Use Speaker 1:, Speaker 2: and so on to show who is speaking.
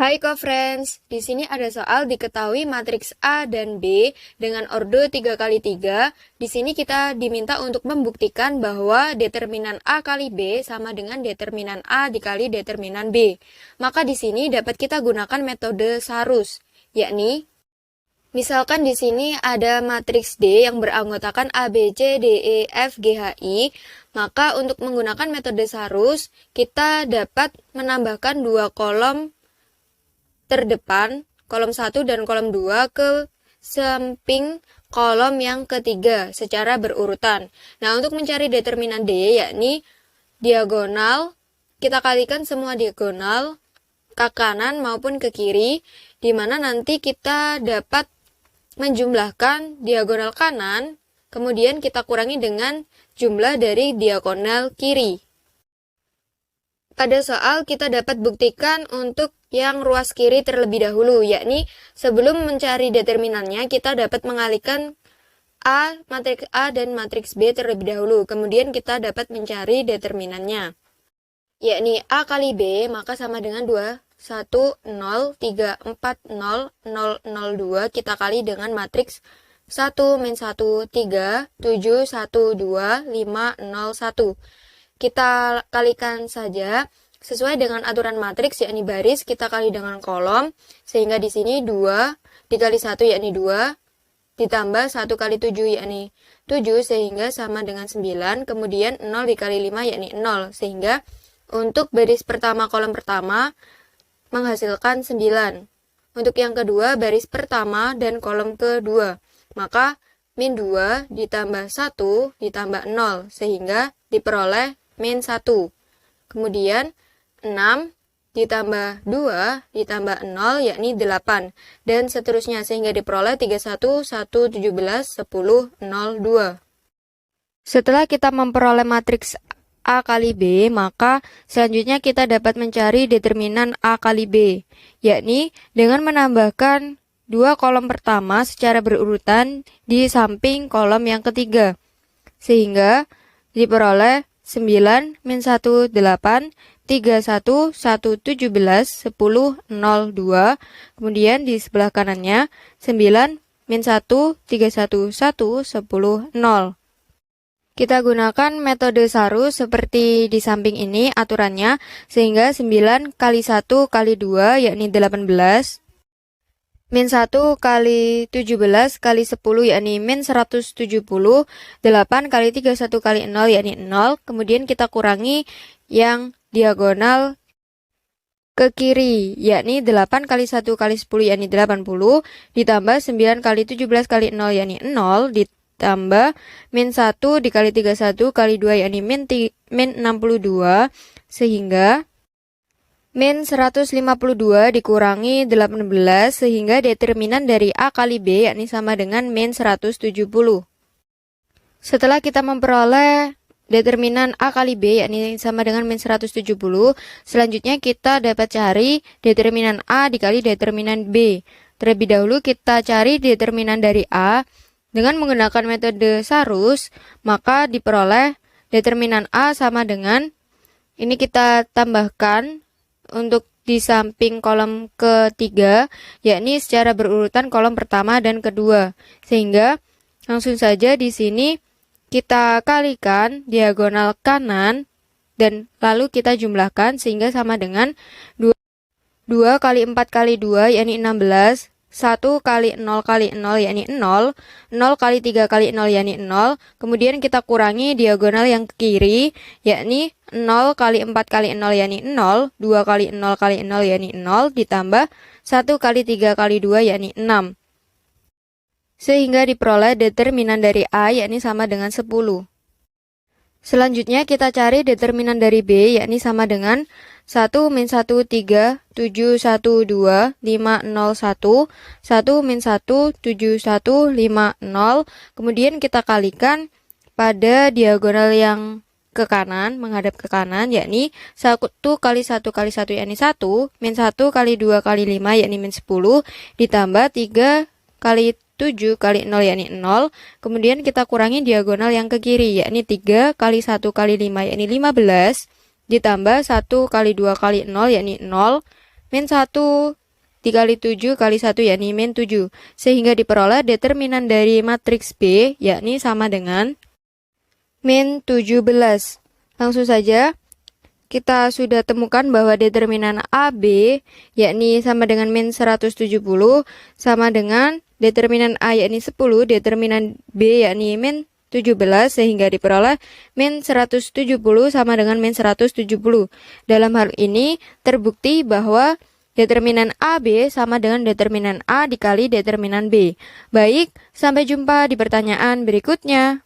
Speaker 1: Hai co-friends, di sini ada soal diketahui matriks A dan B dengan ordo 3x3. Di sini kita diminta untuk membuktikan bahwa determinan A kali B sama dengan determinan A dikali determinan B. Maka di sini dapat kita gunakan metode Sarus, yakni misalkan di sini ada matriks D yang beranggotakan A, B, C, D, E, F, G, H, I, maka untuk menggunakan metode Sarus, kita dapat menambahkan dua kolom terdepan, kolom 1 dan kolom 2 ke samping kolom yang ketiga secara berurutan. Nah, untuk mencari determinan D, yakni diagonal, kita kalikan semua diagonal ke kanan maupun ke kiri, di mana nanti kita dapat menjumlahkan diagonal kanan, kemudian kita kurangi dengan jumlah dari diagonal kiri. Pada soal kita dapat buktikan untuk yang ruas kiri terlebih dahulu, yakni sebelum mencari determinannya kita dapat mengalihkan matriks A dan matriks B terlebih dahulu, kemudian kita dapat mencari determinannya, yakni A kali B maka sama dengan 2, 1, 0, 3, 4, 0, 0, 0, 2 kita kali dengan matriks 1, min 1, 3, 7, 1, 2, 5, 0, 1. Kita kalikan saja sesuai dengan aturan matriks, yakni baris kita kali dengan kolom, sehingga di sini 2 dikali 1 yakni 2, ditambah 1 kali 7 yakni 7, sehingga sama dengan 9, kemudian 0 dikali 5 yakni 0, sehingga untuk baris pertama kolom pertama menghasilkan 9. Untuk yang kedua baris pertama dan kolom kedua, maka min 2 ditambah 1 ditambah 0, sehingga diperoleh min 1. Kemudian 6 ditambah 2 ditambah 0 yakni 8. Dan seterusnya sehingga diperoleh 31, 1, 17, 10, 0, 2. Setelah kita memperoleh matriks A kali B, maka selanjutnya kita dapat mencari determinan A kali B, yakni dengan menambahkan dua kolom pertama secara berurutan di samping kolom yang ketiga, sehingga diperoleh 9, min 1, 8, 31, 1, 17, 10, 0, 2. Kemudian di sebelah kanannya 9, min 1, 31, 1, 10, 0. Kita gunakan metode Sarus seperti di samping ini aturannya, sehingga 9 kali 1 kali 2 yakni 18, min 1 kali 17 kali 10 yakni min 170, 8 kali 3 1 kali 0 yakni 0, kemudian kita kurangi yang diagonal ke kiri yakni 8 kali 1 kali 10 yakni 80, ditambah 9 kali 17 kali 0 yakni 0, ditambah min 1 dikali 31 kali 2 yakni min 62, sehingga min 152 dikurangi 18, sehingga determinan dari A kali B yakni sama dengan min 170. Setelah kita memperoleh determinan A kali B yakni sama dengan min 170, selanjutnya kita dapat cari determinan A dikali determinan B. Terlebih dahulu kita cari determinan dari A dengan menggunakan metode Sarus, maka diperoleh determinan A sama dengan, ini kita tambahkan untuk di samping kolom ketiga, yakni secara berurutan kolom pertama dan kedua, sehingga langsung saja di sini kita kalikan diagonal kanan dan lalu kita jumlahkan sehingga sama dengan 2 kali 4 kali 2 yakni 16, 1 kali 0 kali 0 yakni 0, 0 kali 3 kali 0 yakni 0, kemudian kita kurangi diagonal yang ke kiri yakni 0 kali 4 kali 0 yakni 0, 2 kali 0 kali 0 yakni 0, ditambah 1 kali 3 kali 2 yakni 6. Sehingga diperoleh determinan dari A yakni sama dengan 10. Selanjutnya kita cari determinan dari B yakni sama dengan 1 min 1 3 7 1 2 5 0 1, 1 min 1 7 1 5 0, kemudian kita kalikan pada diagonal yang ke kanan, menghadap ke kanan, yakni 1 kali 1 kali 1 yakni 1, min 1 kali 2 kali 5 yakni min 10, ditambah 3 kali 7 kali 0 yakni 0, kemudian kita kurangi diagonal yang ke kiri, yakni 3 kali 1 kali 5 yakni 15, ditambah 1 kali 2 kali 0 yakni 0, min 1 dikali 7 kali 1 yakni min 7. Sehingga diperoleh determinan dari matriks B yakni sama dengan min 17. Langsung saja kita sudah temukan bahwa determinan AB yakni sama dengan min 170 sama dengan determinan A yakni 10, determinan B yakni min 17 sehingga diperoleh min 170 sama dengan min 170. Dalam hal ini terbukti bahwa determinan AB sama dengan determinan A dikali determinan B. Baik, sampai jumpa di pertanyaan berikutnya.